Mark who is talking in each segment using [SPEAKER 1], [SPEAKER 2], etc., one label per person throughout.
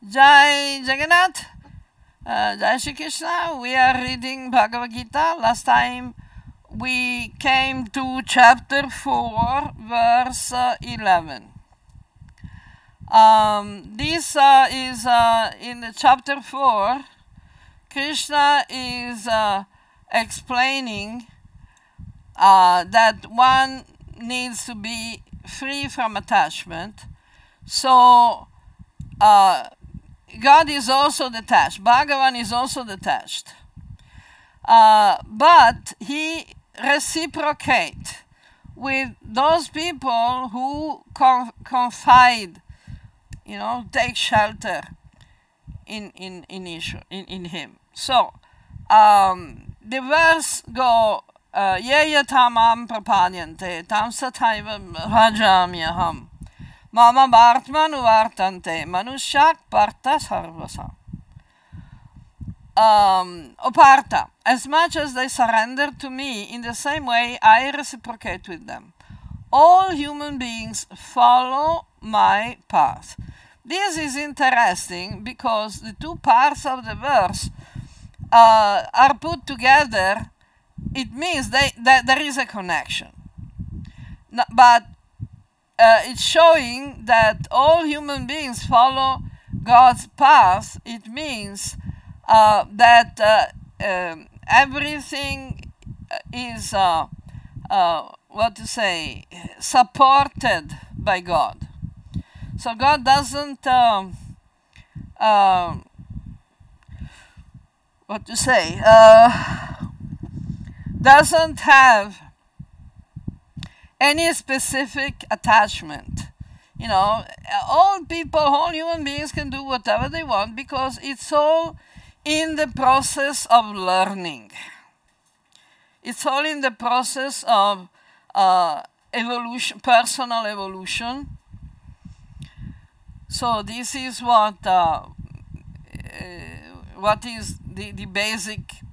[SPEAKER 1] Jai Jagannath, Jai Shri Krishna. We are reading Bhagavad Gita. Last time we came to chapter 4, verse 11. This is in the chapter 4. Krishna is explaining that one needs to be free from attachment. So God is also detached. Bhagavan is also detached. But he reciprocates with those people who confide, take shelter in him. So the verse go, ye yatamam prapadyante tam sathaiva bhajamyaham mama bhartmanu vartante manushyak parta sarvasa. O Partha, as much as they surrender to me, in the same way I reciprocate with them. All human beings follow my path. This is interesting because the two parts of the verse are put together. It means that there is a connection. No, but it's showing that all human beings follow God's path. It means that everything is, supported by God. So God doesn't, doesn't have any specific attachment. All people, all human beings can do whatever they want because it's all in the process of learning. It's all in the process of evolution, personal evolution. So this is what is the basic,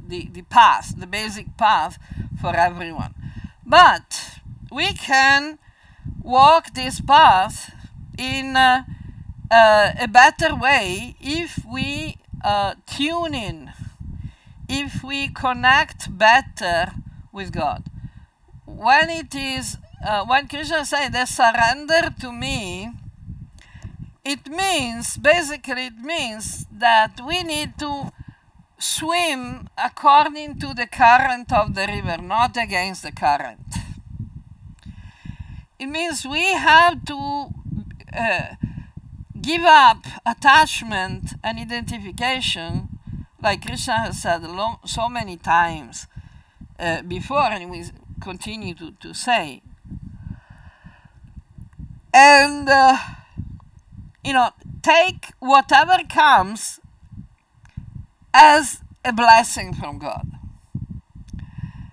[SPEAKER 1] the path, the basic path for everyone. But we can walk this path in a better way if we tune in, if we connect better with God. When it is, when Krishna says they surrender to me, it means that we need to swim according to the current of the river, not against the current. It means we have to give up attachment and identification, like Krishna has said so many times before, and we continue to say. And, take whatever comes as a blessing from God.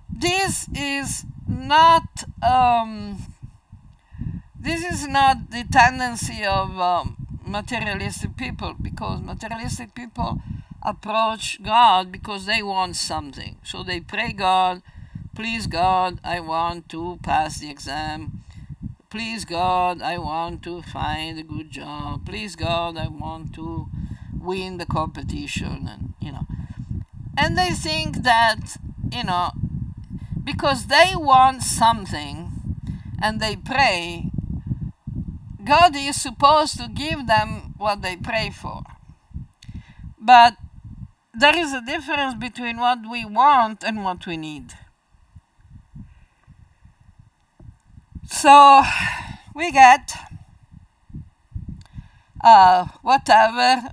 [SPEAKER 1] This is not the tendency of materialistic people, because materialistic people approach God because they want something. So they pray God, please God, I want to pass the exam. Please God, I want to find a good job. Please God, I want to win the competition, and they think that, because they want something and they pray, God is supposed to give them what they pray for. But there is a difference between what we want and what we need. So we get whatever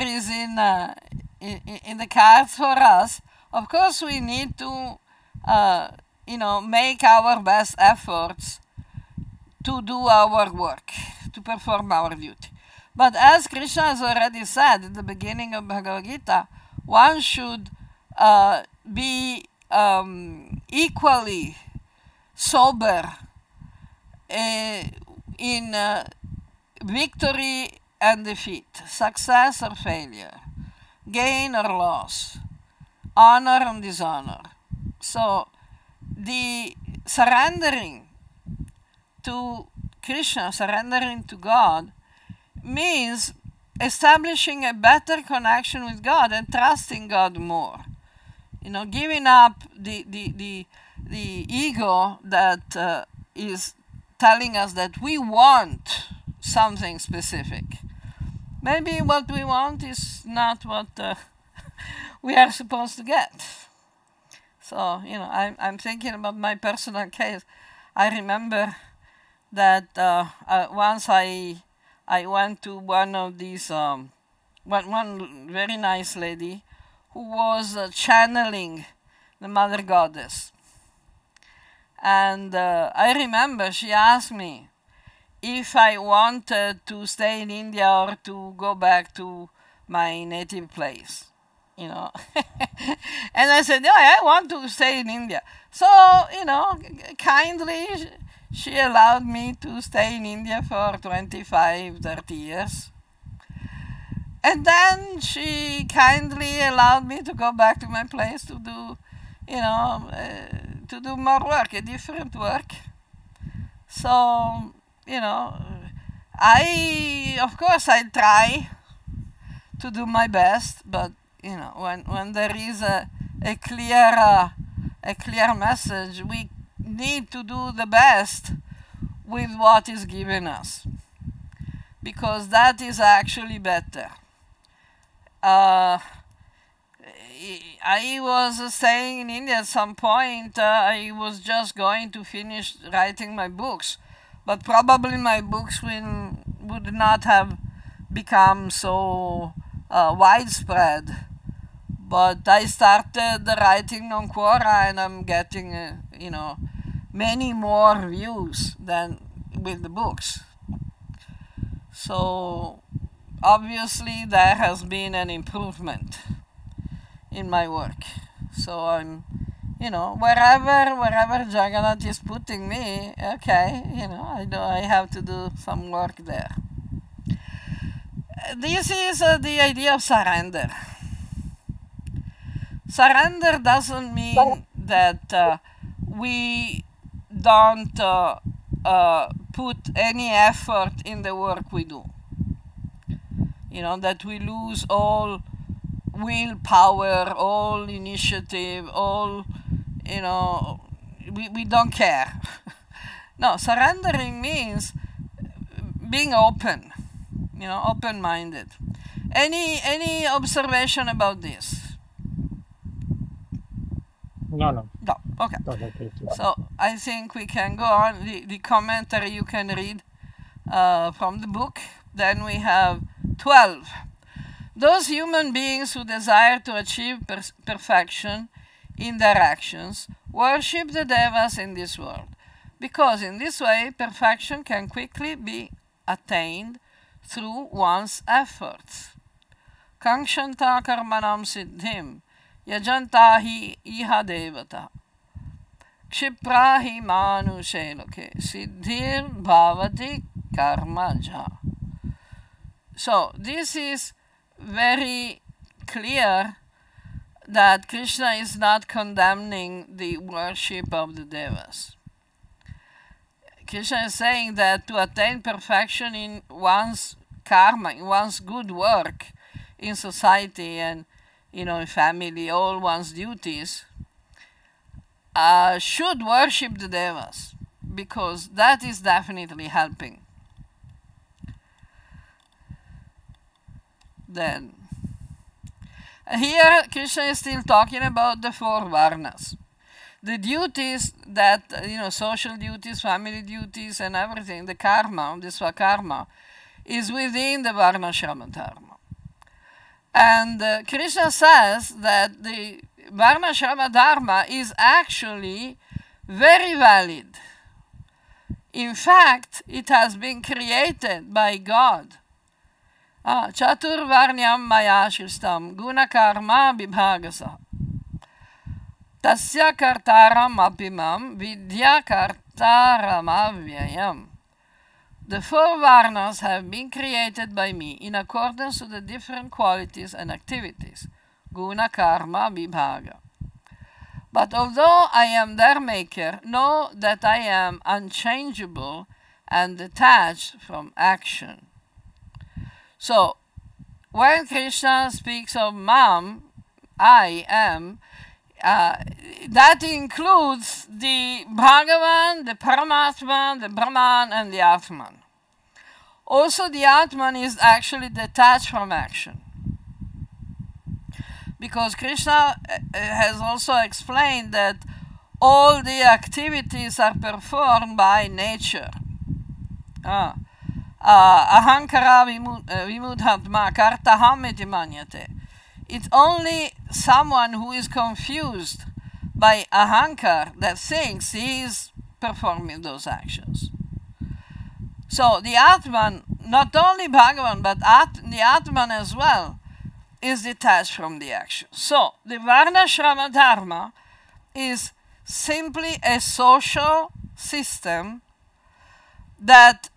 [SPEAKER 1] is in the cards for us. Of course, we need to make our best efforts to do our work, to perform our duty. But as Krishna has already said at the beginning of Bhagavad Gita, one should be equally sober in victory and defeat, success or failure, gain or loss, honor and dishonor. So the surrendering to Krishna, surrendering to God, means establishing a better connection with God and trusting God more. You know, giving up the ego that is telling us that we want something specific. Maybe what we want is not what we are supposed to get. So, you know, I'm thinking about my personal case. I remember that once I went to one of these, one very nice lady who was channeling the Mother Goddess. And I remember she asked me if I wanted to stay in India or to go back to my native place, you know. And I said, no, I want to stay in India. So, you know, kindly she allowed me to stay in India for 25, 30 years. And then she kindly allowed me to go back to my place to do, you know, to do more work, a different work. So, you know, of course I try to do my best, but, you know, when there is a clear message, we need to do the best with what is given us, because that is actually better. I was staying in India at some point. I was just going to finish writing my books, but probably my books would not have become so widespread. But I started writing non-quora, and I'm getting, you know, many more views than with the books. So obviously there has been an improvement in my work. So I'm, you know, wherever Jagannath is putting me, okay, you know, I have to do some work there. This is the idea of surrender. Surrender doesn't mean that we don't put any effort in the work we do. You know, that we lose all willpower, all initiative, all, you know, we don't care. No, surrendering means being open, you know, open-minded. Any observation about this?
[SPEAKER 2] No.
[SPEAKER 1] No, okay. So I think we can go on. The commentary you can read from the book. Then we have 12. Those human beings who desire to achieve perfection in their actions worship the devas in this world, because in this way perfection can quickly be attained through one's efforts. Kankshanta karmanam siddhim yajanta hi iha devata kshipra hi manushe loke siddhir bhavati karmaja. So this is very clear that Krishna is not condemning the worship of the devas. Krishna is saying that to attain perfection in one's karma, in one's good work in society and, you know, in family, all one's duties, should worship the devas, because that is definitely helping. Then, here Krishna is still talking about the 4 varnas. The duties that, you know, social duties, family duties and everything, the karma, the swakarma, is within the varna shrama dharma. And Krishna says that the varna shrama dharma is actually very valid. In fact, it has been created by God. Chatur varnyam maya shristam guna karma vibhagasa tasya kartaram apimam vidya kartaram avyayam. The 4 varnas have been created by me in accordance to the different qualities and activities, guna karma vibhaga. But although I am their maker, know that I am unchangeable and detached from action. So, when Krishna speaks of Mam, I am, that includes the Bhagavan, the Paramatma, the Brahman, and the Atman. Also, the Atman is actually detached from action. Because Krishna has also explained that all the activities are performed by nature. Ahankara vimudhatma kartaham iti manyate. It's only someone who is confused by ahankar that thinks he is performing those actions. So the Atman, not only Bhagavan, but the Atman as well, is detached from the action. So the Varna Shrama Dharma is simply a social system that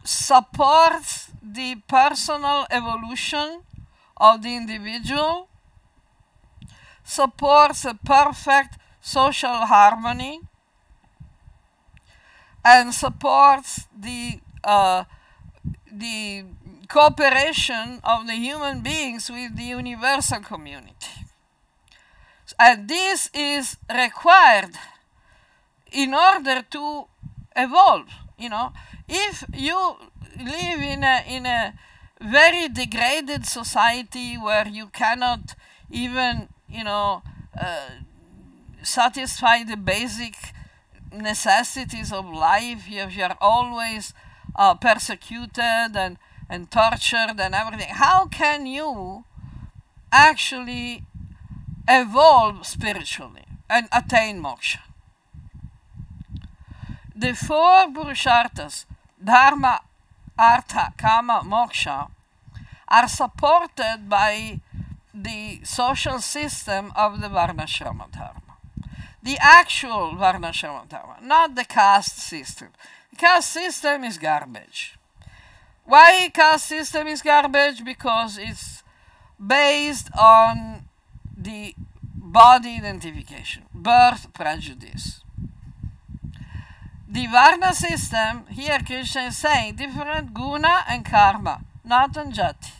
[SPEAKER 1] supports the personal evolution of the individual, supports a perfect social harmony, and supports the cooperation of the human beings with the universal community. And this is required in order to evolve. You know, if you live in a very degraded society where you cannot even, satisfy the basic necessities of life, you are always persecuted and tortured and everything, how can you actually evolve spiritually and attain moksha? The four Purusharthas, Dharma, Artha, Kama, Moksha, are supported by the social system of the Varnashrama Dharma. The actual Varnashrama Dharma, not the caste system. The caste system is garbage. Why caste system is garbage? Because it's based on the body identification, birth prejudice. The Varna system, here Krishna is saying, different guna and karma, not on jati.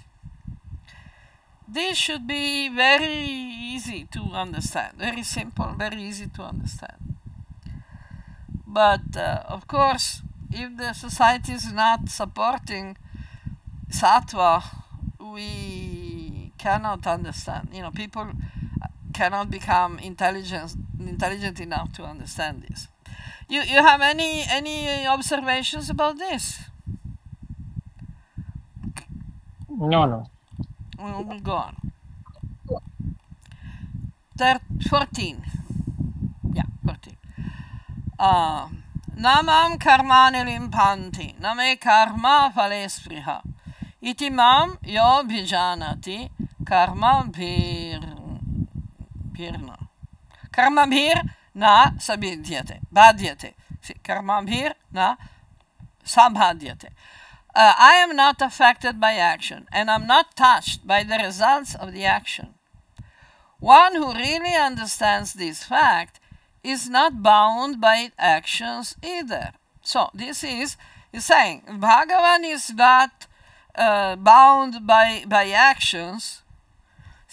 [SPEAKER 1] This should be very easy to understand, very simple, very easy to understand. But of course, if the society is not supporting sattva, we cannot understand. People cannot become intelligent enough to understand this. You have any observations about this?
[SPEAKER 2] No.
[SPEAKER 1] We'll go on. 14. Yeah, 14. Namam karmani limpanti, name karma phale spriha. Iti mam yo bhijanati karma bhirna. Karma bhir na sabidhyate. Badhyate. Karma bhir na sabhadhyate. I am not affected by action, and I'm not touched by the results of the action. One who really understands this fact is not bound by actions either. So this is saying Bhagavan is not bound by actions,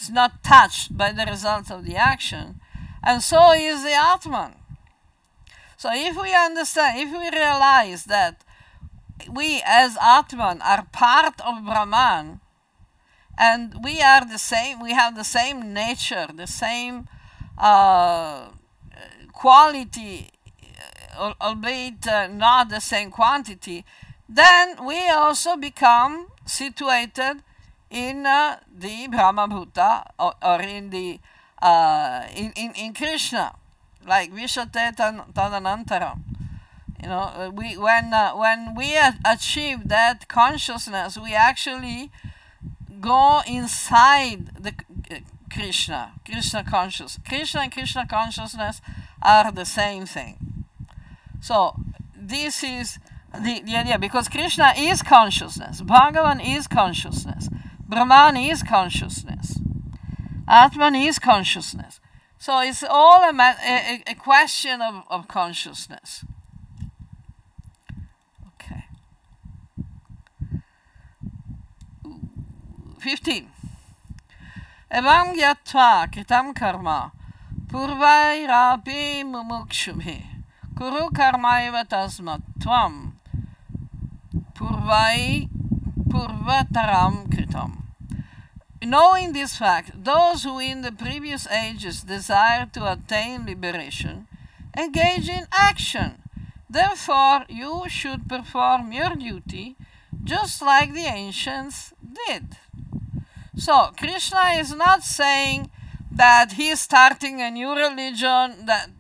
[SPEAKER 1] is not touched by the results of the action, and so is the Atman. So if we understand, if we realize that we as Atman are part of Brahman, and we are the same, we have the same nature, the same quality, albeit not the same quantity, then we also become situated in the Brahma Bhuta, or in the in Krishna, like Vishate Tadanantaram. When we achieve that consciousness, we actually go inside the Krishna consciousness. Krishna and Krishna consciousness are the same thing. So this is the idea, because Krishna is consciousness, Bhagavan is consciousness, Brahman is consciousness, Atman is consciousness. So it's all a question of consciousness. Okay. 15. Evam gyatva kritam karma purvai rapi mumukshubhi kuru karmaiva tasmat tvam purvai purvataram kritam. Knowing this fact, those who in the previous ages desire to attain liberation engage in action. Therefore, you should perform your duty just like the ancients did. So, Krishna is not saying that he is starting a new religion, that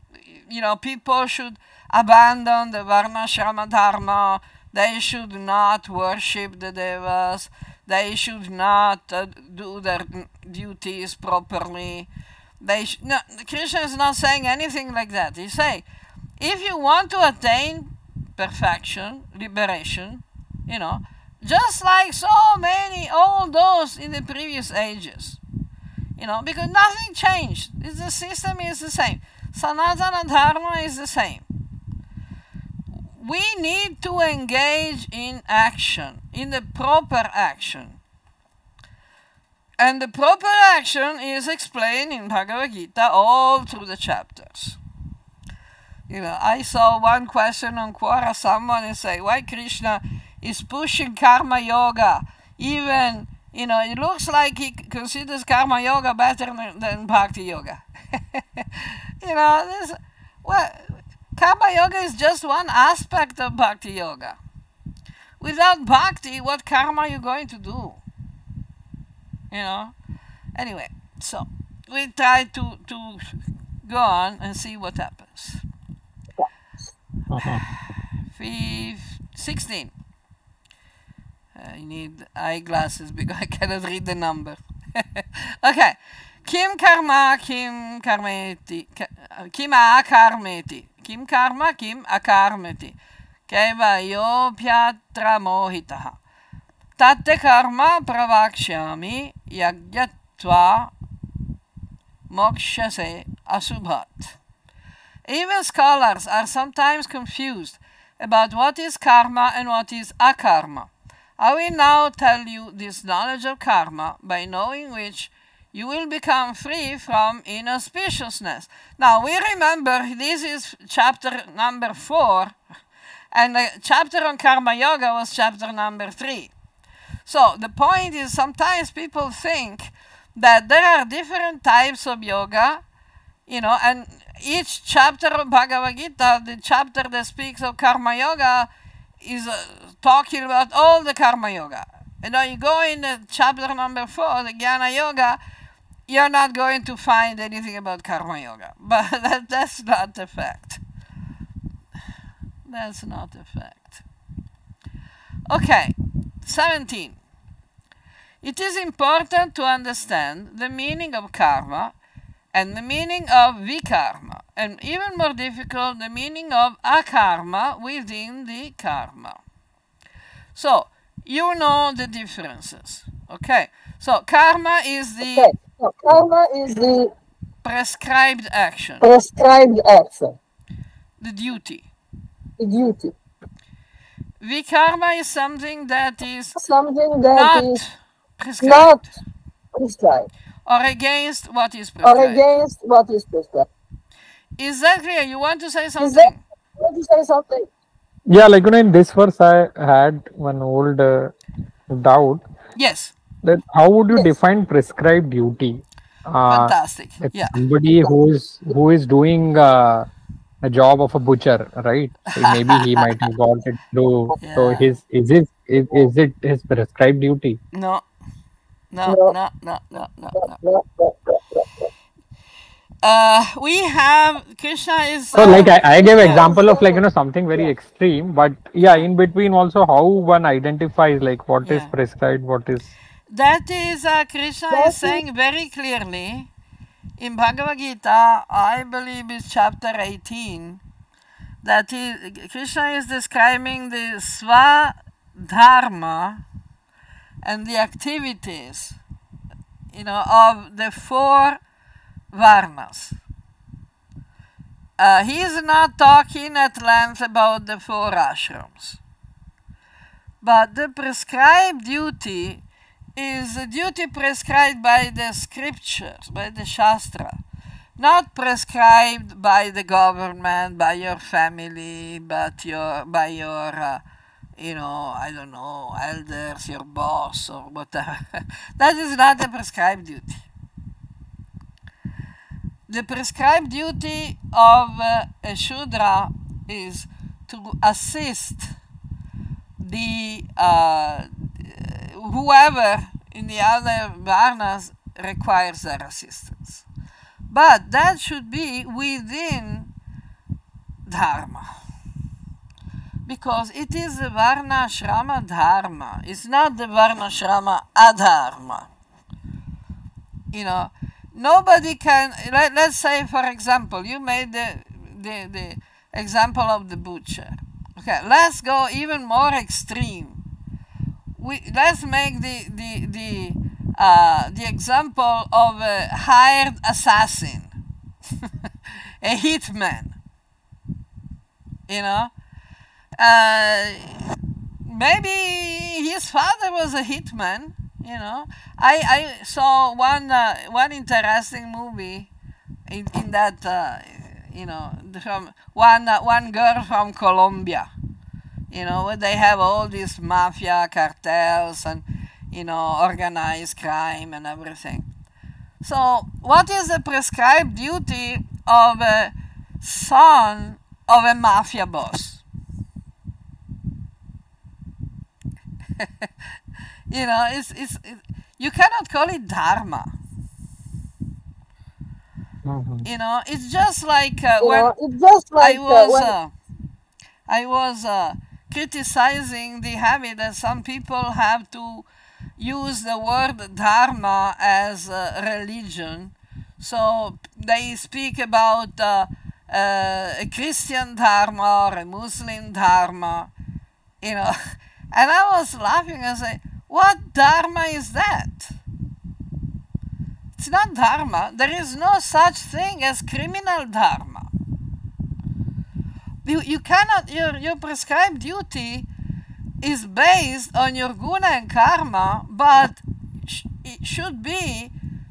[SPEAKER 1] people should abandon the Varna Shrama Dharma, they should not worship the devas, they should not do their duties properly. No, Krishna is not saying anything like that. He's saying, if you want to attain perfection, liberation, just like so many, all those in the previous ages, because nothing changed. The system is the same. Sanatana Dharma is the same. We need to engage in action, in the proper action. And the proper action is explained in Bhagavad Gita all through the chapters. I saw one question on Quora, someone is saying, why Krishna is pushing karma yoga? Even, it looks like he considers karma yoga better than bhakti yoga. Karma yoga is just one aspect of bhakti yoga. Without bhakti, what karma are you going to do? Anyway, so we try to go on and see what happens. 16. I need eyeglasses because I cannot read the number. Okay. Kim karma, kim karmeti, kim akarmeti. Kim karma, kim akarmeti. Keva yopyatra mohitaha. Tatte karma pravakshami yagyatva mokshase asubhat. Even scholars are sometimes confused about what is karma and what is akarma. I will now tell you this knowledge of karma, by knowing which you will become free from inauspiciousness. Now, we remember this is chapter number 4, and the chapter on karma yoga was chapter number 3. So, the point is sometimes people think that there are different types of yoga, and each chapter of Bhagavad Gita, the chapter that speaks of karma yoga, is talking about all the karma yoga. You go in the chapter number 4, the Jnana yoga, you're not going to find anything about karma yoga. But that's not the fact. That's not the fact. Okay, 17. It is important to understand the meaning of karma and the meaning of vikarma, and even more difficult, the meaning of akarma within the karma. So, you know the differences. Okay, so karma is the prescribed action. The duty. Vikarma is something that is not prescribed. Or against what is prescribed. Is that clear? You want to say something?
[SPEAKER 2] Yeah, in this verse I had one old doubt.
[SPEAKER 1] Yes.
[SPEAKER 2] That how would you define prescribed duty?
[SPEAKER 1] Fantastic.
[SPEAKER 2] If somebody who is doing a job of a butcher, right? So maybe he might have got it through. Yeah. So is it his prescribed duty?
[SPEAKER 1] No. We have Krishna is.
[SPEAKER 2] So I gave example of something very extreme, but yeah, in between also how one identifies what is prescribed, what is.
[SPEAKER 1] That is Krishna is saying very clearly in Bhagavad Gita. I believe it's chapter 18. That Krishna is describing the Swadharma and the activities, of the 4 Varnas. He is not talking at length about the 4 ashrams. But the prescribed duty is a duty prescribed by the scriptures, by the Shastra, not prescribed by the government, by your family, but by your I don't know, elders, your boss, or whatever. That is not a prescribed duty. The prescribed duty of a Shudra is to assist the whoever in the other Varnas requires their assistance. But that should be within Dharma. Because it is the Varna Ashrama Dharma. It's not the Varna Ashrama Adharma. Nobody can, let's say, for example, you made the example of the butcher. Okay, let's go even more extreme. Let's make the example of a hired assassin, a hitman. Maybe his father was a hitman. I saw one interesting movie in that from one girl from Colombia, where they have all these mafia cartels and organized crime and everything. So what is the prescribed duty of a son of a mafia boss? You cannot call it dharma. It's just like I was criticizing the habit that some people have to use the word dharma as religion. So they speak about a Christian dharma or a Muslim dharma, And I was laughing and saying, what dharma is that? It's not dharma. There is no such thing as criminal dharma. You cannot, your prescribed duty is based on your guna and karma, but it should be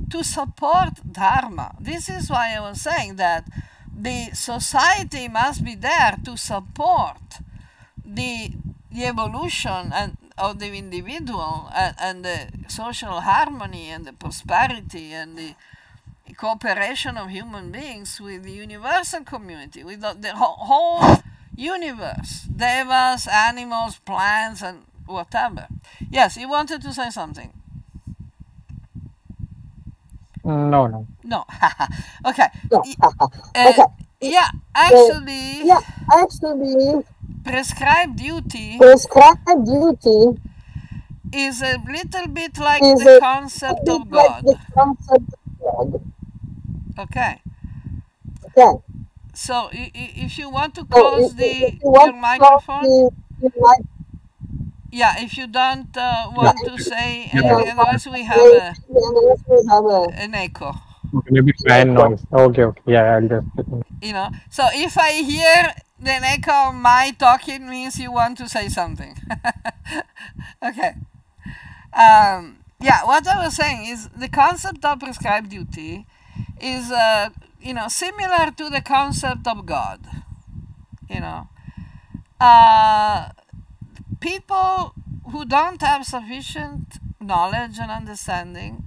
[SPEAKER 1] to support dharma. This is why I was saying that the society must be there to support the evolution of the individual and the social harmony and the prosperity and the cooperation of human beings with the universal community, with the whole universe, devas, animals, plants, and whatever. Yes, you wanted to say something.
[SPEAKER 2] No.
[SPEAKER 1] Okay.
[SPEAKER 3] Okay.
[SPEAKER 1] Yeah, actually, prescribed duty is a little bit like the concept of God. Okay. So if you want to close your microphone, yeah, if you don't want to say anything, otherwise we have an echo.
[SPEAKER 2] Maybe fan noise. Okay. Yeah, I'll just.
[SPEAKER 1] So if I hear the echo of my talking, means you want to say something. Okay. Yeah, what I was saying is the concept of prescribed duty is, similar to the concept of God. People who don't have sufficient knowledge and understanding,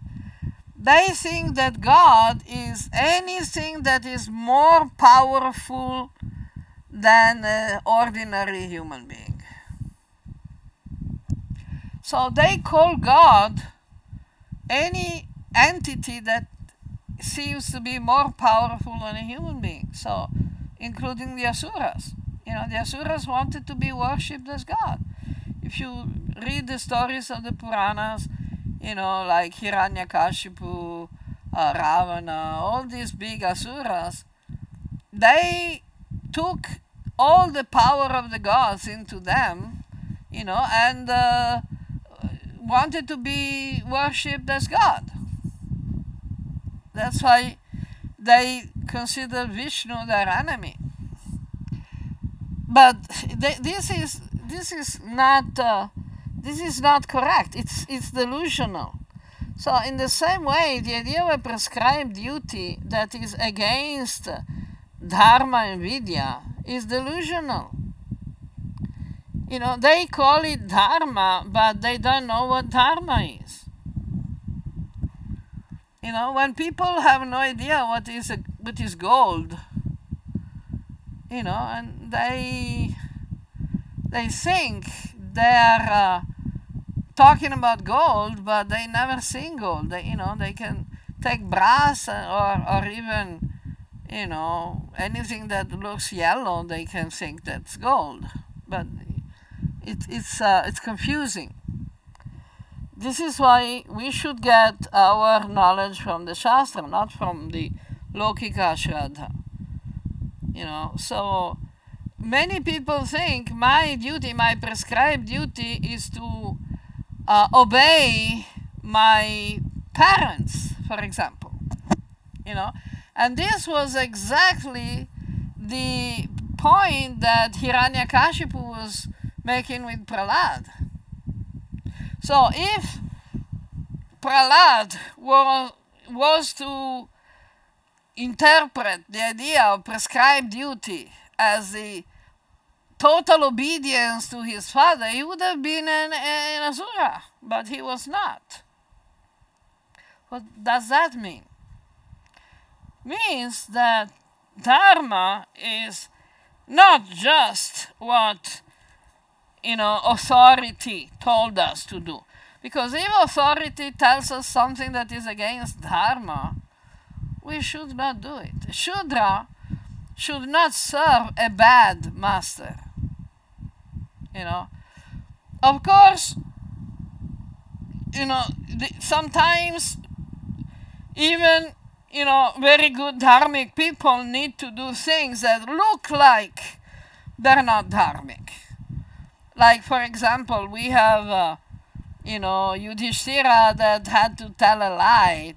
[SPEAKER 1] they think that God is anything that is more powerful than an ordinary human being. So they call God any entity that seems to be more powerful than a human being. So, including the Asuras. The Asuras wanted to be worshipped as God. If you read the stories of the Puranas, like Hiranyakashipu, Ravana, all these big Asuras, they took all the power of the gods into them, and wanted to be worshipped as God. That's why they consider Vishnu their enemy. But this is not this is not correct. It's delusional. So in the same way, the idea of a prescribed duty that is against dharma and vidya is delusional. You know, they call it dharma, but they don't know what dharma is. You know, when people have no idea what is gold, you know, and they think they're talking about gold, but they never seen gold. They, you know, they can take brass or even, you know, anything that looks yellow. They can think that's gold, but it's confusing. This is why we should get our knowledge from the Shastra, not from the Lokika Shraddha. You know, so many people think my duty, my prescribed duty is to obey my parents, for example. You know, and this was exactly the point that Hiranyakashipu was making with Prahlad. So if Prahlad was to interpret the idea of prescribed duty as the total obedience to his father, he would have been an asura, but he was not. What does that mean? Means that dharma is not just what, you know, authority told us to do. Because if authority tells us something that is against dharma, we should not do it. Shudra should not serve a bad master. You know, of course, you know, sometimes even, you know, very good dharmic people need to do things that look like they're not dharmic. Like, for example, we have, you know, Yudhishthira that had to tell a lie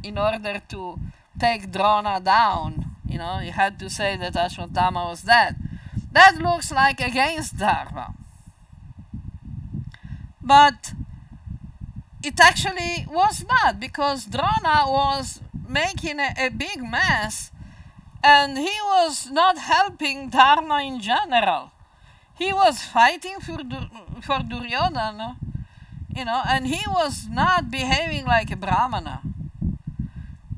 [SPEAKER 1] in order to take Drona down. You know, he had to say that Ashwatthama was dead. That looks like against dharma. But it actually was not, because Drona was making a big mess, and he was not helping dharma in general. He was fighting for Duryodhana, you know, and he was not behaving like a brahmana,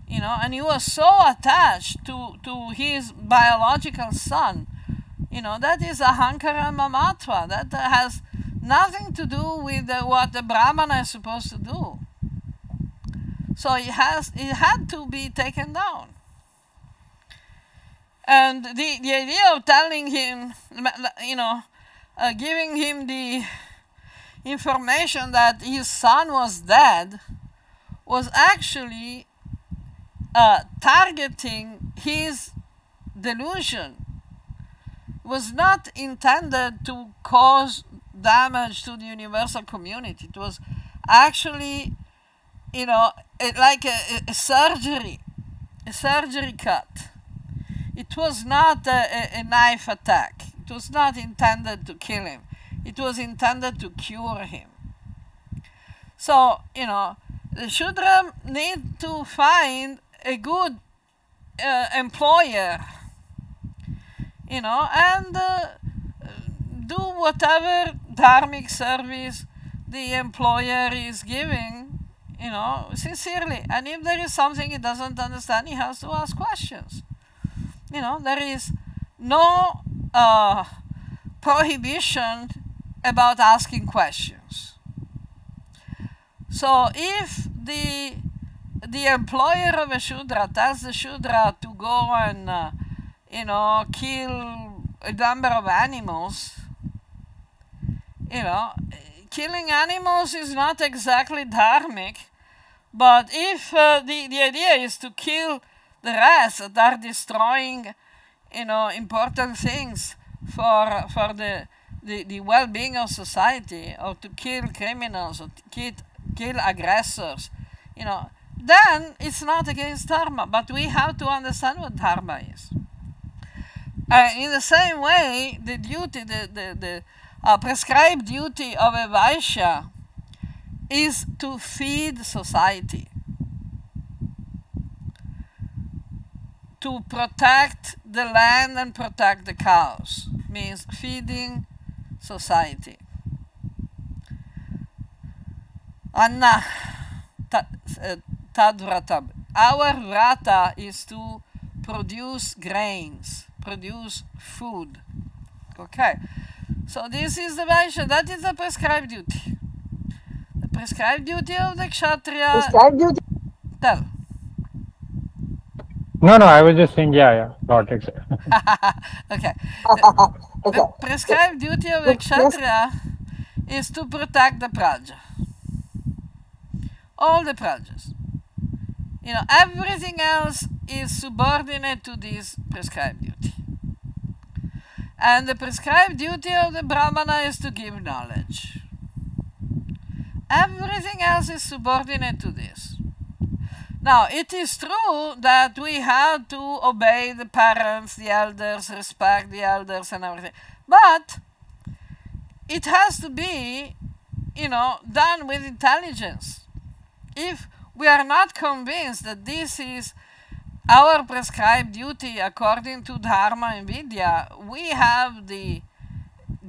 [SPEAKER 1] you know, and he was so attached to his biological son, you know, that is ahankara mamatva. That has nothing to do with what the brahmana is supposed to do. So it had to be taken down. And the idea of telling him, you know, giving him the information that his son was dead was actually targeting his delusion. It was not intended to cause damage to the universal community. It was actually, you know, like a surgery cut. It was not a knife attack. It was not intended to kill him. It was intended to cure him. So, you know, the Shudra need to find a good employer, you know, and do whatever dharmic service the employer is giving, you know, sincerely. And if there is something he doesn't understand, he has to ask questions. You know, there is no prohibition about asking questions. So if the employer of a Shudra tells the Shudra to go and, you know, kill a number of animals, you know, killing animals is not exactly dharmic, but if the idea is to kill the rest that are destroying, you know, important things for the well-being of society, or to kill criminals, or to kill aggressors, you know, then it's not against dharma. But we have to understand what dharma is. In the same way, the duty, the A prescribed duty of a Vaishya is to feed society, to protect the land and protect the cows, means feeding society. Anna Tadvrata. Our vrata is to produce grains, produce food. Okay, so this is the Vaishya, that is the prescribed duty. The prescribed duty of the Kshatriya.
[SPEAKER 3] Prescribed duty?
[SPEAKER 1] Tell.
[SPEAKER 2] No, I was just saying, yeah, got it.
[SPEAKER 1] Okay. The prescribed duty of the Kshatriya is to protect the praja. All the prajas. You know, everything else is subordinate to this prescribed duty. And the prescribed duty of the Brahmana is to give knowledge. Everything else is subordinate to this. Now, it is true that we have to obey the parents, the elders, respect the elders and everything. But it has to be, you know, done with intelligence. If we are not convinced that this is our prescribed duty according to Dharma and Vidya, we have the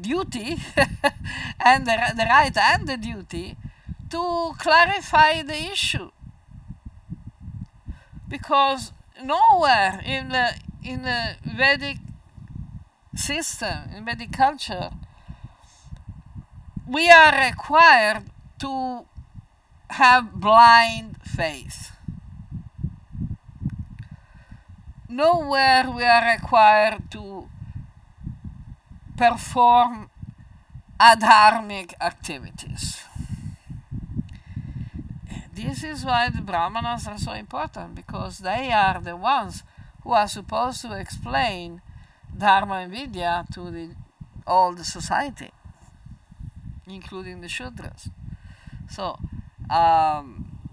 [SPEAKER 1] duty and the right and the duty to clarify the issue. Because nowhere in the Vedic system, in Vedic culture, we are required to have blind faith. Nowhere we are required to perform adharmic activities. This is why the Brahmanas are so important, because they are the ones who are supposed to explain Dharma and Vidya to all the society, including the Shudras. So,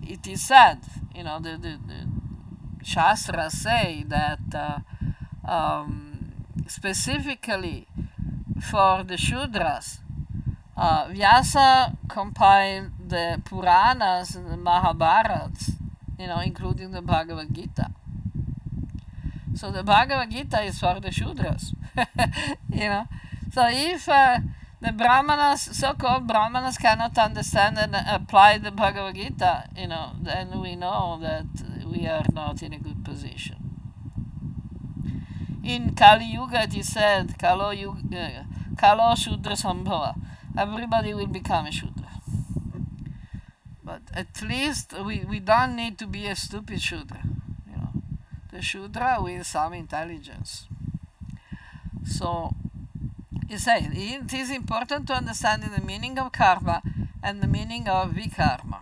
[SPEAKER 1] it is said, you know, the Shastras say that specifically for the Shudras, Vyasa compiled the Puranas and the Mahabharats, you know, including the Bhagavad Gita. So the Bhagavad Gita is for the Shudras, you know. So if the Brahmanas, so-called Brahmanas, cannot understand and apply the Bhagavad Gita, you know, then we know that we are not in a good position. In Kali Yuga it is said, Kalo Shudra Sambhava. Everybody will become a Shudra. But at least we don't need to be a stupid Shudra. You know, the Shudra with some intelligence. So, you say, it is important to understand the meaning of karma and the meaning of vikarma.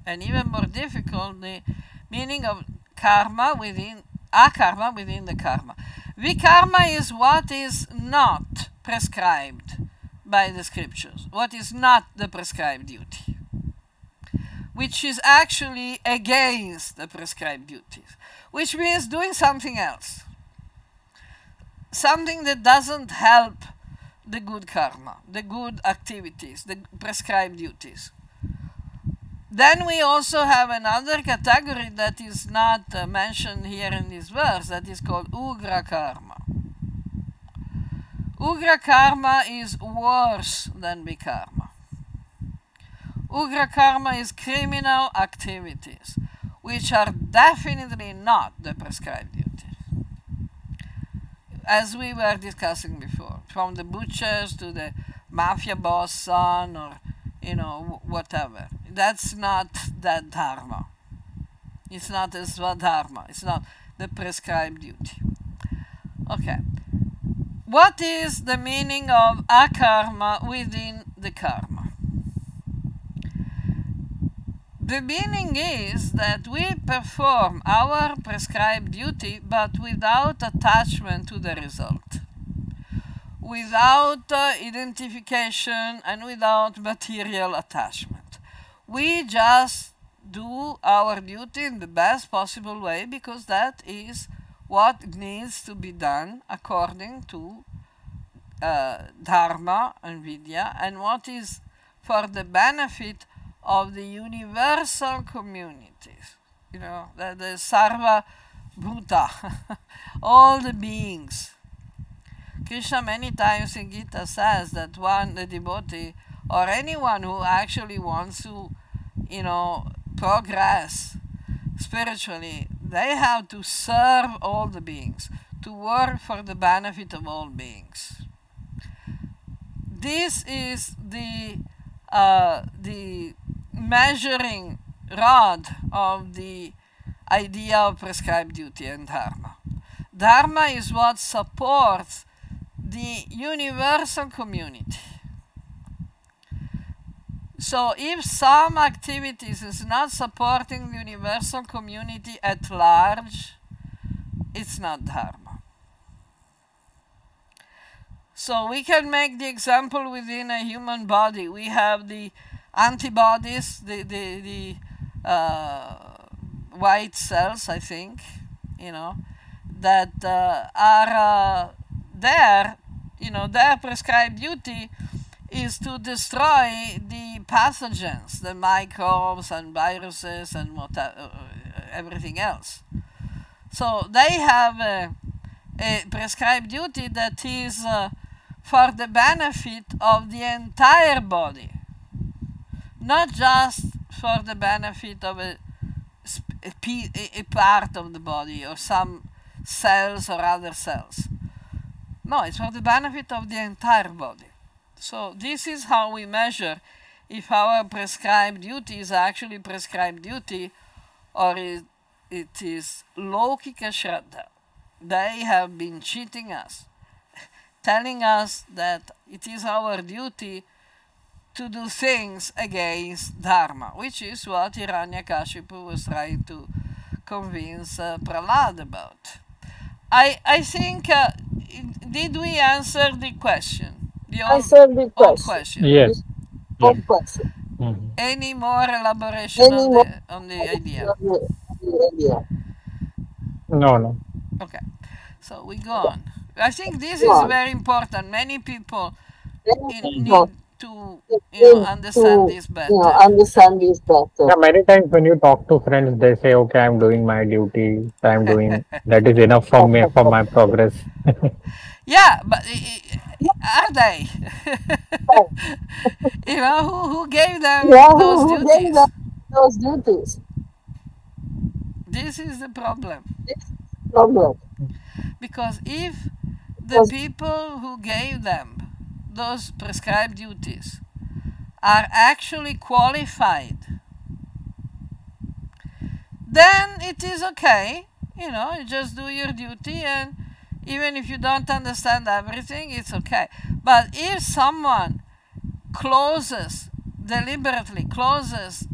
[SPEAKER 1] And even more difficult, the meaning of karma within, akarma within the karma. Vikarma is what is not prescribed by the scriptures, what is not the prescribed duty, which is actually against the prescribed duties, which means doing something else, something that doesn't help the good karma, the good activities, the prescribed duties. Then we also have another category that is not mentioned here in this verse, that is called Ugra karma. Ugra karma is worse than Vikarma. Ugra karma is criminal activities, which are definitely not the prescribed duty. As we were discussing before, from the butchers to the mafia boss son, or, you know, whatever. That's not that dharma. It's not a swadharma. It's not the prescribed duty. Okay. What is the meaning of akarma within the karma? The meaning is that we perform our prescribed duty, but without attachment to the result, without identification and without material attachment. We just do our duty in the best possible way, because that is what needs to be done according to dharma and vidya, and what is for the benefit of the universal communities. You know, the sarva bhuta, all the beings. Krishna many times in Gita says that the devotee or anyone who actually wants to, you know, progress spiritually, they have to serve all the beings, to work for the benefit of all beings. This is the measuring rod of the idea of prescribed duty and dharma. Dharma is what supports the universal community. So if some activities is not supporting the universal community at large, it's not dharma. So we can make the example within a human body. We have the antibodies, the white cells, I think, you know, that are there, you know, their prescribed duty is to destroy the pathogens, the microbes and viruses and everything else. So they have a prescribed duty that is for the benefit of the entire body, not just for the benefit of a part of the body or some cells or other cells. No, it's for the benefit of the entire body. So this is how we measure if our prescribed duty is actually prescribed duty or it is Lokika Shraddha. They have been cheating us, telling us that it is our duty to do things against Dharma, which is what Hiranyakashipu was trying to convince Prahlad about. I think, did we answer the question? The old question.
[SPEAKER 2] Yes.
[SPEAKER 3] Old question.
[SPEAKER 1] Any more elaboration on the idea?
[SPEAKER 2] No.
[SPEAKER 1] Okay, so we go on. I think this is very important. Many people need to understand this better.
[SPEAKER 2] Yeah, many times when you talk to friends, they say, "Okay, I'm doing my duty. I'm doing that is enough for me for my progress."
[SPEAKER 1] Yeah, but are they? You know, who gave them those duties? This is the problem. Because if the people who gave them those prescribed duties are actually qualified, then it is okay. You know, you just do your duty, and even if you don't understand everything, it's okay. But if someone deliberately closes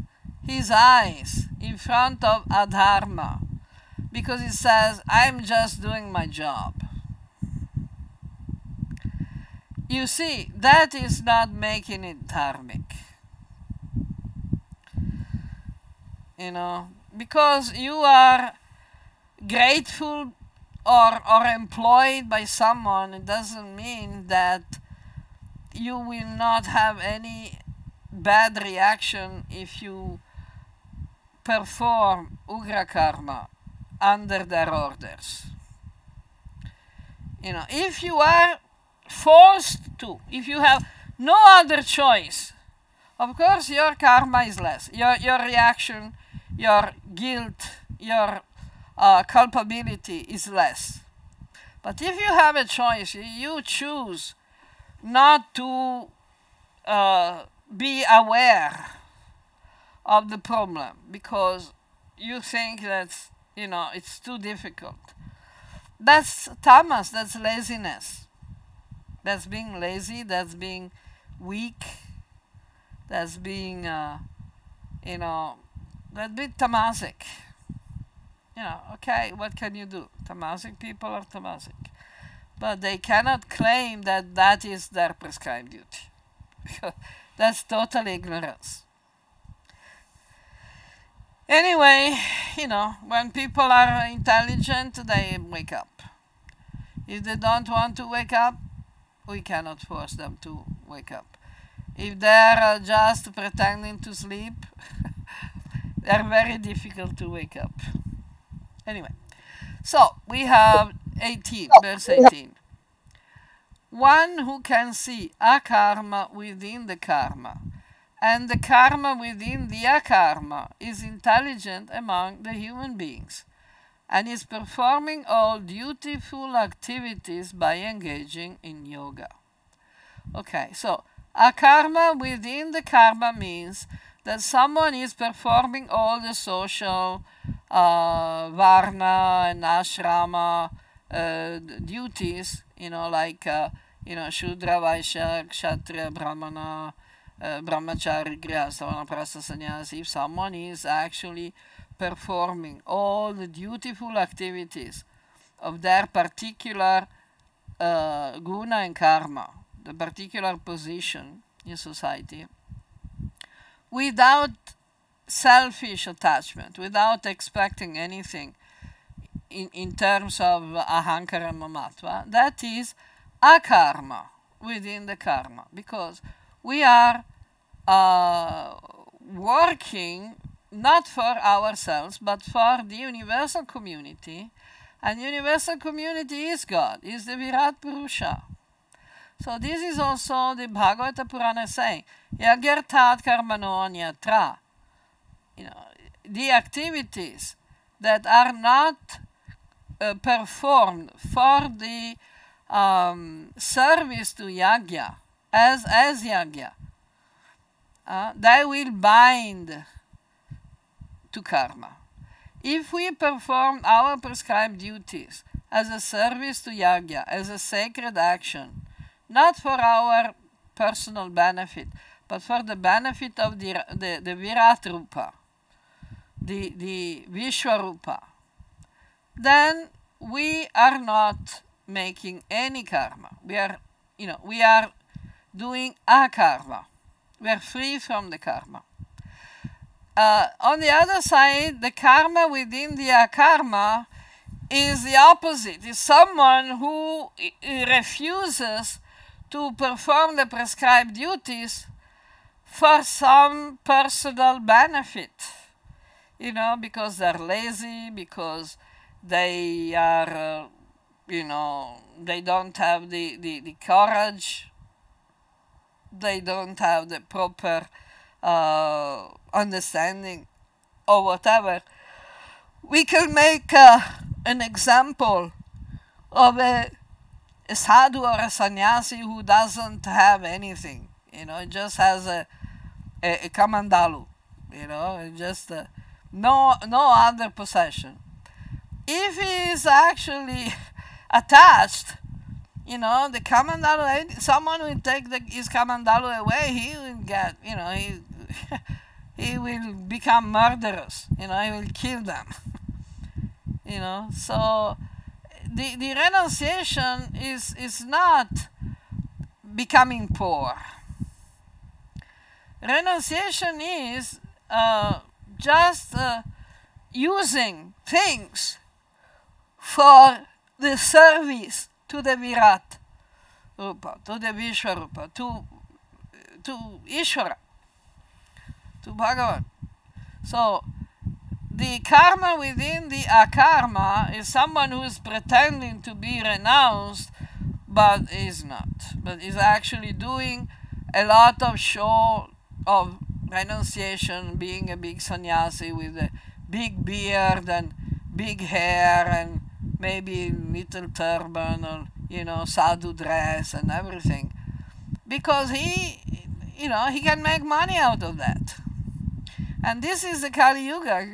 [SPEAKER 1] his eyes in front of adharma because he says, I'm just doing my job, you see, that is not making it dharmic. You know, because you are grateful or employed by someone, it doesn't mean that you will not have any bad reaction if you perform ugra karma under their orders. You know, if you are forced to, if you have no other choice, of course your karma is less. Your reaction, your guilt, your culpability is less. But if you have a choice, you choose not to be aware of the problem because you think that, you know, it's too difficult. That's tamas, that's laziness. That's being lazy, that's being weak, that's being, you know, that's being tamasic. You know, okay, what can you do? Tamasic people are tamasic. But they cannot claim that that is their prescribed duty. That's total ignorance. Anyway, you know, when people are intelligent, they wake up. If they don't want to wake up, we cannot force them to wake up. If they're just pretending to sleep, they're very difficult to wake up. Anyway, so we have 18, verse 18. One who can see akarma within the karma, and the karma within the akarma, is intelligent among the human beings, and is performing all dutiful activities by engaging in yoga. Okay, so akarma within the karma means that someone is performing all the social varna and ashrama duties, like Shudra, Vaishya, Kshatriya, Brahmana, Brahmachari, Grihastha, Prastha, Sannyasi. If someone is actually performing all the dutiful activities of their particular guna and karma, the particular position in society, without selfish attachment, without expecting anything in terms of ahankara and mamatva, that is akarma within the karma, because we are working not for ourselves but for the universal community, and universal community is God, is the Virat Purusha. So this is also the Bhagavata Purana saying, Yagertat karmano anyatra. The activities that are not performed for the service to yagya, as yagya, they will bind to karma. If we perform our prescribed duties as a service to yagya, as a sacred action, not for our personal benefit, but for the benefit of the Virat Rupa, the Vishwarupa, then we are not making any karma. We are doing akarma. We are free from the karma. On the other side, the karma within the akarma is the opposite. Is someone who refuses to perform the prescribed duties for some personal benefit. Because they're lazy, because they are, they don't have the courage, they don't have the proper understanding, or whatever. We can make an example of a sadhu or a sannyasi who doesn't have anything. It just has a kamandalu, just no other possession. If he is actually attached, the kamandalu, someone will take his kamandalu away, he will get, he will become murderous, he will kill them. So the renunciation is not becoming poor. Renunciation is just using things for the service to the Virat Rupa, to the Vishwarupa, to Ishvara, to Bhagavad. So the karma within the akarma is someone who is pretending to be renounced but is not, but is actually doing a lot of show of renunciation, being a big sannyasi with a big beard and big hair and maybe little turban or sadhu dress and everything, because he can make money out of that. And this is the Kali Yuga.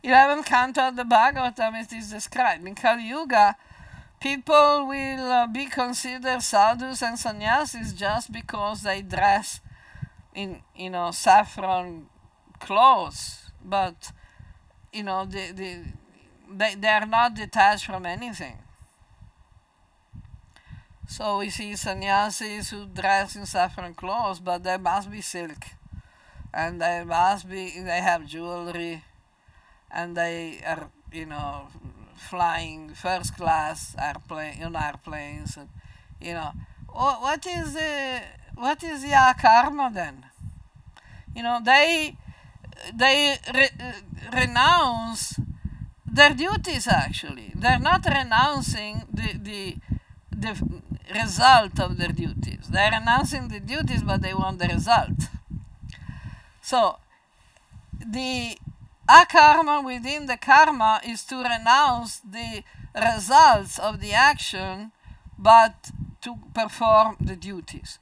[SPEAKER 1] 11th canto of the Bhagavatam, it is described. In Kali Yuga, people will be considered sadhus and sannyasis just because they dress in saffron clothes, but they are not detached from anything. So we see sannyasis who dress in saffron clothes, but they must be silk, and they have jewelry, and they are flying first class airplanes, and what is the akarma then? You know, they renounce their duties. Actually, they're not renouncing the result of their duties. They're renouncing the duties, but they want the result. So the akarma within the karma is to renounce the results of the action, but to perform the duties.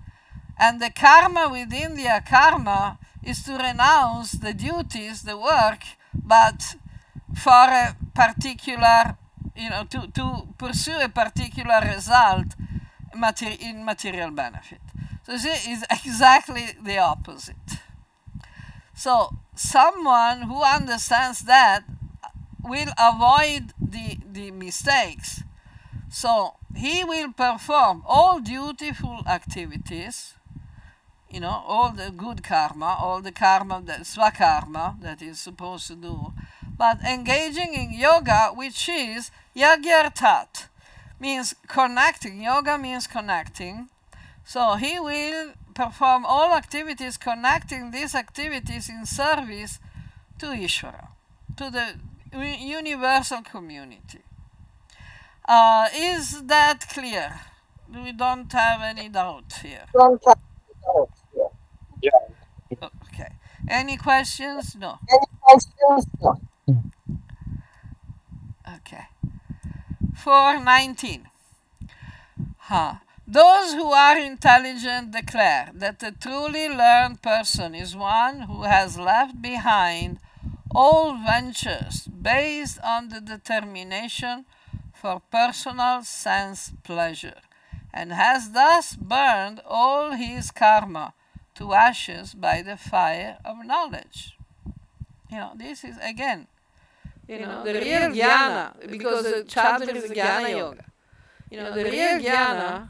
[SPEAKER 1] And the karma within the akarma is to renounce the duties, the work, but for a particular, to pursue a particular result in material benefit. So this is exactly the opposite. So someone who understands that will avoid the mistakes. So he will perform all dutiful activities, all the good karma, all the karma, the swakarma that is supposed to do, but engaging in yoga, which is yagyartat, means connecting. Yoga means connecting. So he will perform all activities, connecting these activities in service to Ishvara, to the universal community. Is that clear? We don't have any doubt here.
[SPEAKER 2] Yeah.
[SPEAKER 1] Okay. Any questions? No. Okay. 419. Those who are intelligent declare that a truly learned person is one who has left behind all ventures based on the determination for personal sense pleasure, and has thus burned all his karma to ashes by the fire of knowledge. This is again, the real jnana, because the chapter is the jnana yoga. The real jnana,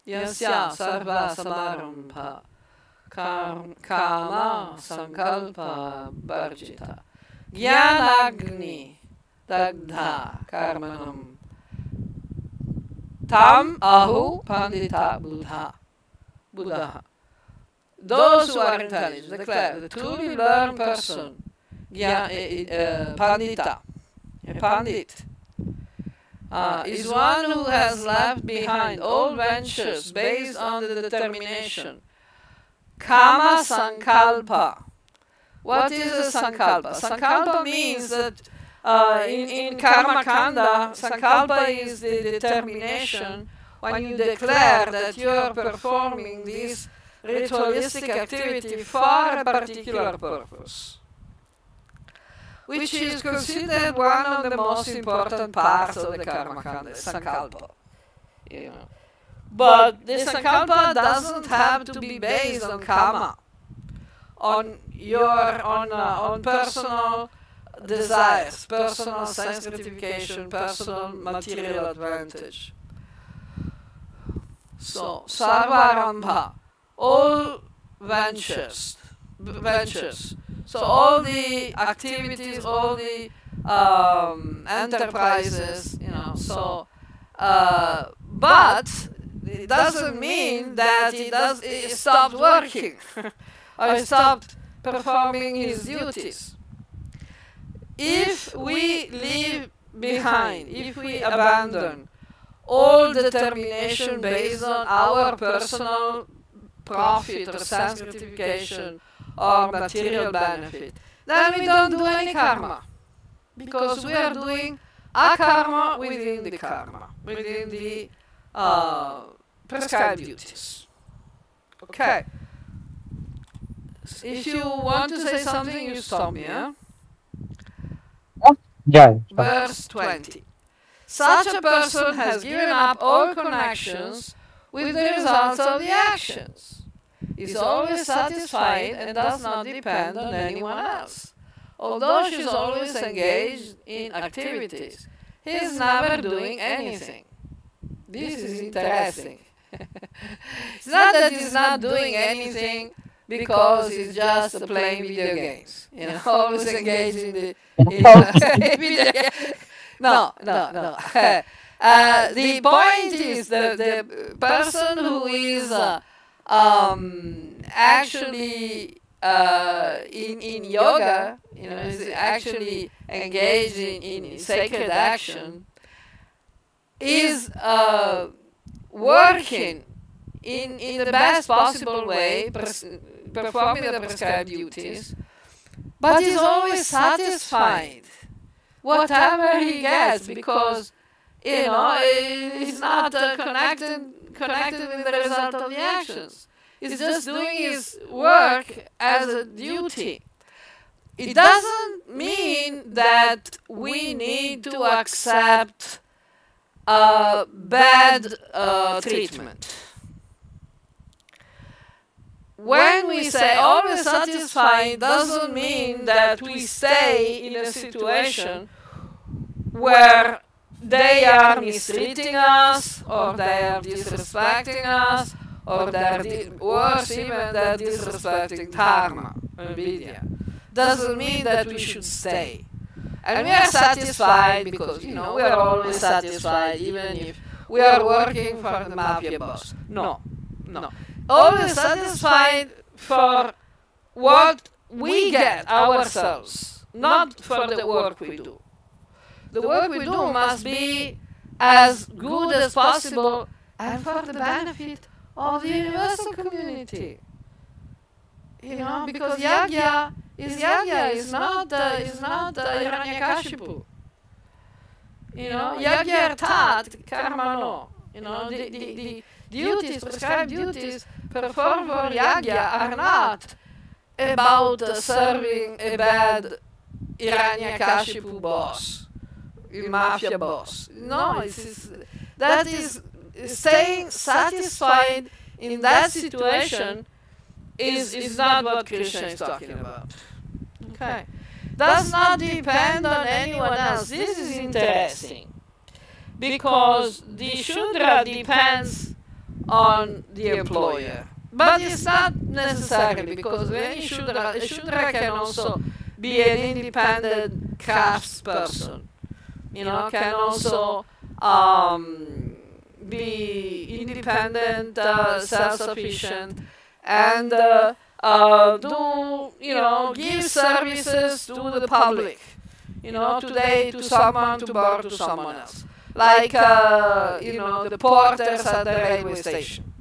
[SPEAKER 1] yasya sarva samarambha kama sankalpa bharjita jnanagni dagdha karmanam tam ahu pandita buddha. Those who are intelligent declare the truly learned person, pandita, a pandit, is one who has left behind all ventures based on the determination. Kama sankalpa. What is a sankalpa? Sankalpa means that in Karma Kanda, sankalpa is the determination when you declare that you are performing this ritualistic activity for a particular purpose, which is considered one of the most important parts of the Karma Kanda, Sankalpa. But the Sankalpa doesn't have to be based on karma, on personal desires, personal sense gratification, personal material advantage. So, sarvarambha, all ventures. So all the activities, all the enterprises, but it doesn't mean that it stopped working or stopped performing his duties. If we leave behind, if we abandon all determination based on our personal profit or sense gratification or material benefit, then we don't do any karma, because we are doing akarma within the karma, within the prescribed duties. Okay. If you want to say something, you stop me, yeah?
[SPEAKER 2] Yeah.
[SPEAKER 1] Verse 20. Such a person has given up all connections with the results of the actions, is always satisfied and does not depend on anyone else. Although she is always engaged in activities, he is never doing anything. This is interesting. It's not that he's not doing anything because he's just playing video games, always engaged in the video games. No. The point is the person who is actually in yoga, is actually engaged in sacred action, is working in the best possible way, performing the prescribed duties, but is always satisfied whatever he gets, because he's not connected with the result of the actions. He's just doing his work as a duty. It doesn't mean that we need to accept bad treatment. When we say always satisfied, doesn't mean that we stay in a situation where they are mistreating us, or they are disrespecting us, or they're worse even, they're disrespecting dharma and vidya. Doesn't mean that we should stay. And we are satisfied because, we are always satisfied even if we are working for the mafia boss. No. Always satisfied for what we get ourselves, not for the work we do. The work we do must be as good as possible and for the benefit of the universal community. Because yagya is not Hiranyakashipu. Yagya artat, karma no. The duties, prescribed duties performed for yagya are not about serving a bad Hiranyakashipu boss, a mafia boss. No, that is staying satisfied in that situation is not what Krishna is talking about. Okay. Does not depend on anyone else. This is interesting, because the Shudra depends on the employer. But it's not necessarily, because a Shudra can also be an independent craftsperson. Can also be independent, self-sufficient, and give services to the public. Today to someone, tomorrow to someone else. Like, the porters at the railway station.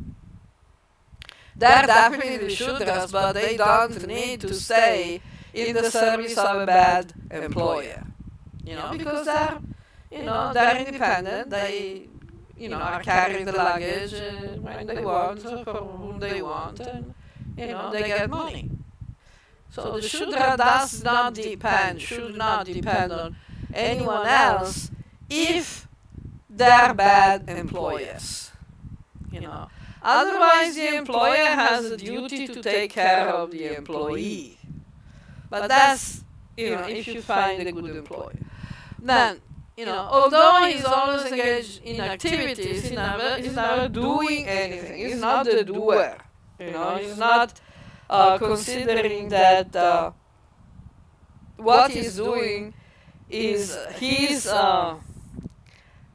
[SPEAKER 1] They're definitely the Shudras, but they don't need to stay in the service of a bad employer. Because they're independent. They are carrying the luggage when they want, for whom they want, and they get money. So the Shudra should not depend on anyone else if they're bad employers. Otherwise the employer has a duty to take care of the employee. But that's, if you find a good employer. Then, although he's always engaged in activities, he's never doing anything. He's not the doer. He's not considering that what he's doing is his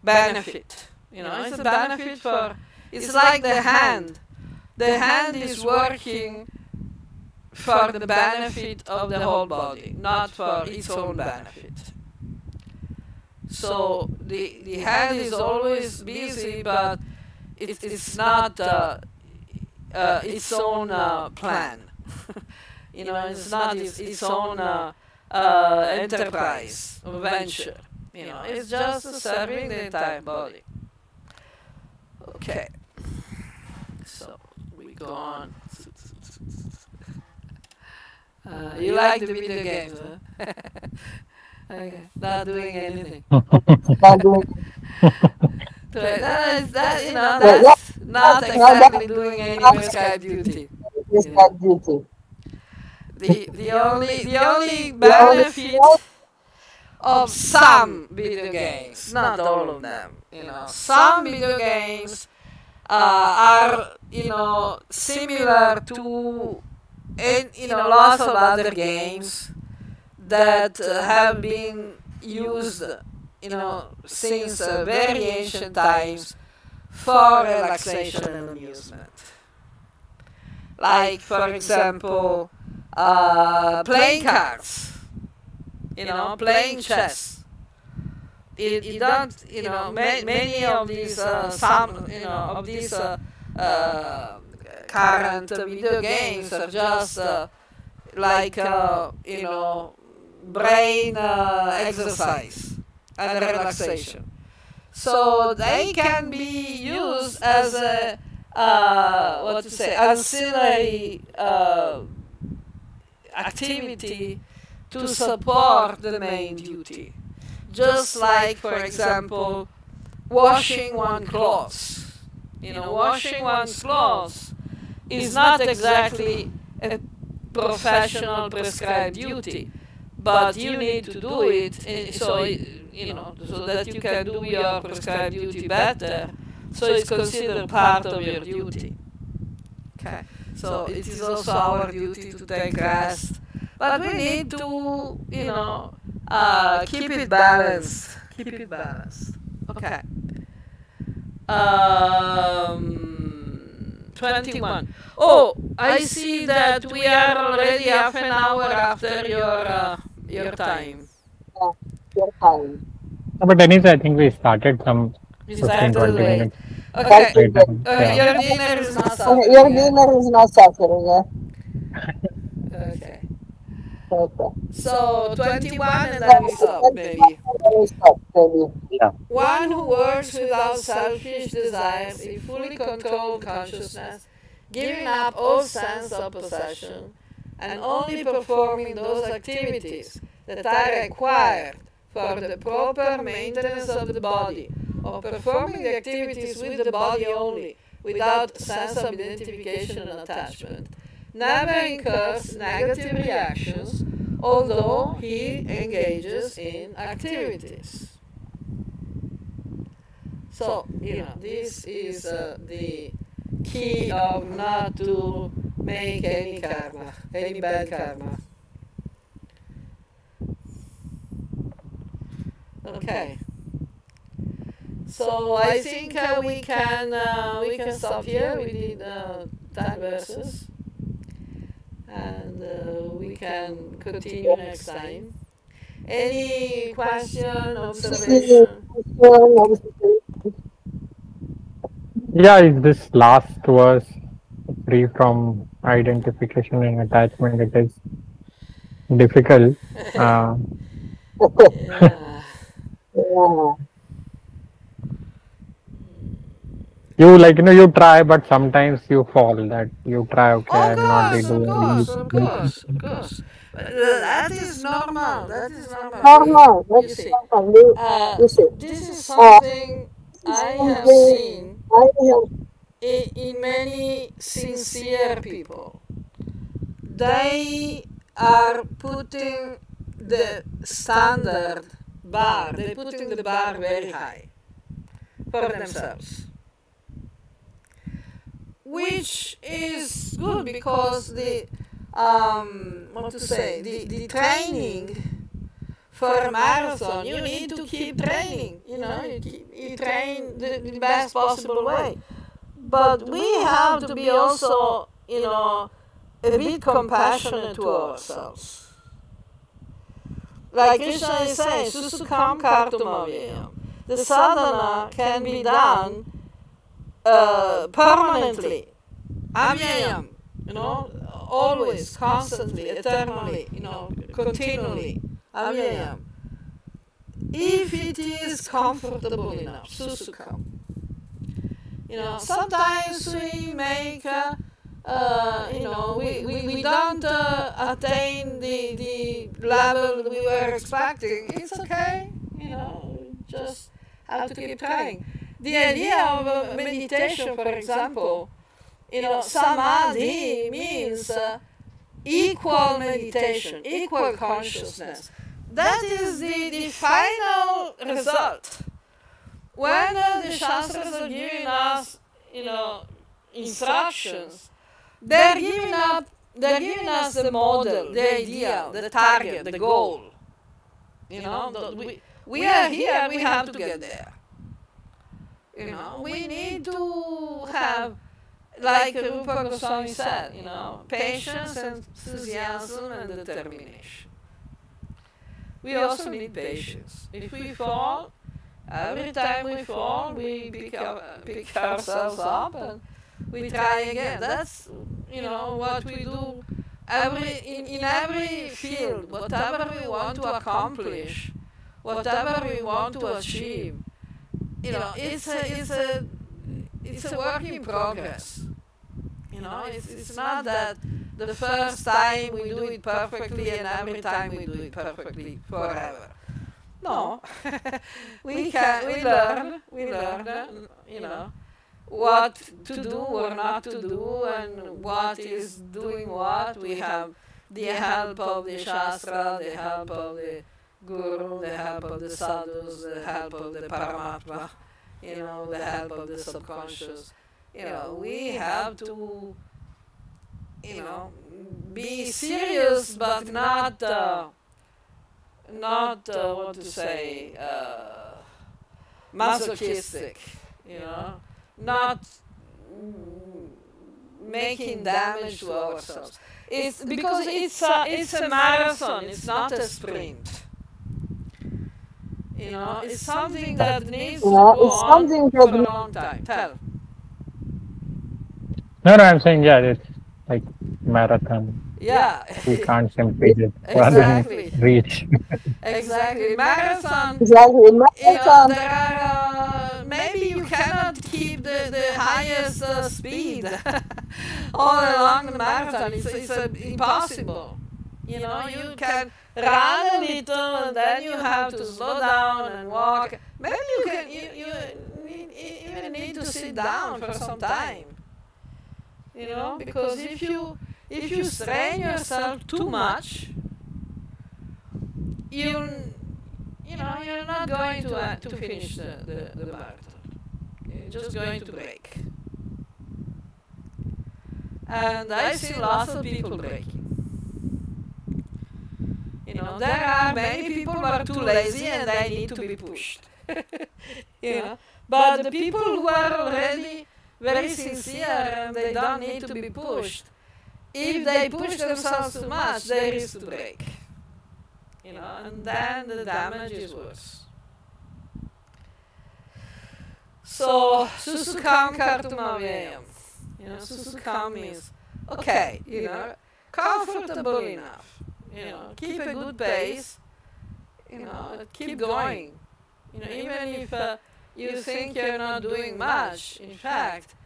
[SPEAKER 1] benefit. It's a benefit for. It's like the hand. The hand is working for the benefit of the whole body, not for its own benefit. So the hand is always busy, but it's not its own plan. It's not its own enterprise or venture. It's just serving the entire body. Okay. So we go on. You like the video games, huh? Okay. Not doing anything. That's not exactly doing any prescribed duty. The only benefit of some video games, not all of them. Some video games are similar to lots of other games that have been used since very ancient times for relaxation and amusement. Like, for example, playing cards, playing chess. It don't, many of these, current video games are just like, brain exercise and relaxation. So they can be used as a, ancillary activity to support the main duty. Just like, for example, washing one's clothes. Washing one's clothes is not exactly a professional prescribed duty, but you need to do it so that you can do your prescribed duty better, so it's considered part of your duty. Okay, so it is also our duty to take rest, but we need to, keep it balanced. Okay. 21. Oh, I see that we are already half an hour after your time.
[SPEAKER 2] Your time. But anyway, I think we started some 15-20 minutes.
[SPEAKER 1] Okay.
[SPEAKER 2] Yeah.
[SPEAKER 1] Your dinner is not suffering. Okay. So 21 and then we stop, maybe.
[SPEAKER 2] Yeah.
[SPEAKER 1] One who works without selfish desires in fully controlled consciousness, giving up all sense of possession, and only performing those activities that are required for the proper maintenance of the body, or performing the activities with the body only, without sense of identification and attachment, never incurs negative reactions, although he engages in activities. So, this is the key of not to make any karma, any bad karma. Okay. So I think we can stop here. We did 10 verses, and we can continue next time. Any question, observation?
[SPEAKER 2] Yeah, this last verse, free from identification and attachment, it is difficult.
[SPEAKER 1] Yeah.
[SPEAKER 2] You try, but sometimes you fall. That you try, okay, I'll not be doing
[SPEAKER 1] Of course. That is normal. Normal. You see, this is something I have seen in many sincere people. They are putting the standard bar, they're putting the bar very high for themselves. Which is good, because the training for a marathon, you need to keep training. You train the best possible way. But we have to be also, a bit compassionate to ourselves. Like Krishna is saying, susukam kartumavayam. The sadhana can be done permanently, avyayam, always, constantly, eternally, continually, avyayam, if it is comfortable enough, susukam. Sometimes we make, we don't attain the level we were expecting. It's okay, just have to keep trying. The idea of meditation, for example, samadhi means equal meditation, equal consciousness. That is the final result. When the Shastras are giving us, instructions, they're giving us the model, the ideal, the target, the goal. we are here, we have to get there. We need to have, like Rupa Goswami said, patience, enthusiasm, and determination. We also need patience. If we fall, every time we fall, we pick ourselves up and we try again. That's, what we do in every field. Whatever we want to accomplish, whatever we want to achieve, it's a work in progress. It's not that the first time we do it perfectly and every time we do it perfectly forever. No, we learn, what to do or not to do, and what is doing what. We have the help of the Shastra, the help of the Guru, the help of the sadhus, the help of the Paramatma, the help of the subconscious. We have to, be serious, but not what to say, masochistic, not making damage to ourselves. It's because it's a marathon. It's not a sprint. It's something that needs to go on for a long time. Tell.
[SPEAKER 2] No, I'm saying, yeah, it's like marathon.
[SPEAKER 1] Yeah.
[SPEAKER 2] We can't simply just
[SPEAKER 1] exactly.
[SPEAKER 2] reach.
[SPEAKER 1] Exactly. Marathon.
[SPEAKER 3] Exactly.
[SPEAKER 1] There are, maybe you cannot keep the highest speed all along the marathon. It's impossible. You can run a little and then you have to slow down and walk. Maybe you even need to sit down for some time. Because if you strain yourself too much, you're not going to finish the marathon. You're just going to break. And I see lots of people breaking. There are many people who are too lazy and they need to be pushed. But the people who are already very sincere and they don't need to be pushed, if they push themselves too much, they risk to break. And then the damage is worse. So, susukam kartumavayam. Susukam means, okay, comfortable enough. Keep a good pace, keep going. Even if you think you're not doing much, in fact,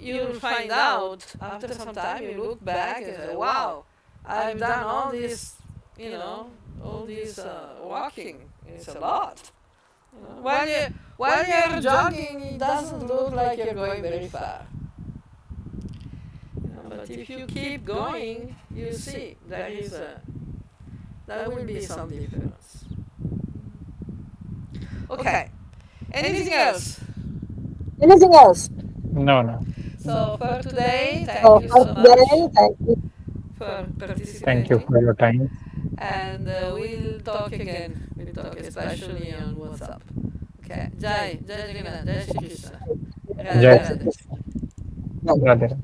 [SPEAKER 1] you'll find out after some time, you look back and say, wow, I've done all this, all this walking. It's a lot. While you're jogging, it doesn't look like you're going very far. But if you keep going, you see there will be some difference. Okay. Anything else?
[SPEAKER 3] Anything else?
[SPEAKER 2] No.
[SPEAKER 1] So for today, thank you so much for participating.
[SPEAKER 2] Thank you for your time.
[SPEAKER 1] And we'll talk again. We'll talk especially on WhatsApp. Okay. Jai Jagannath, Jai Shri Krishna.
[SPEAKER 2] Jai Shri Krishna. Radhe.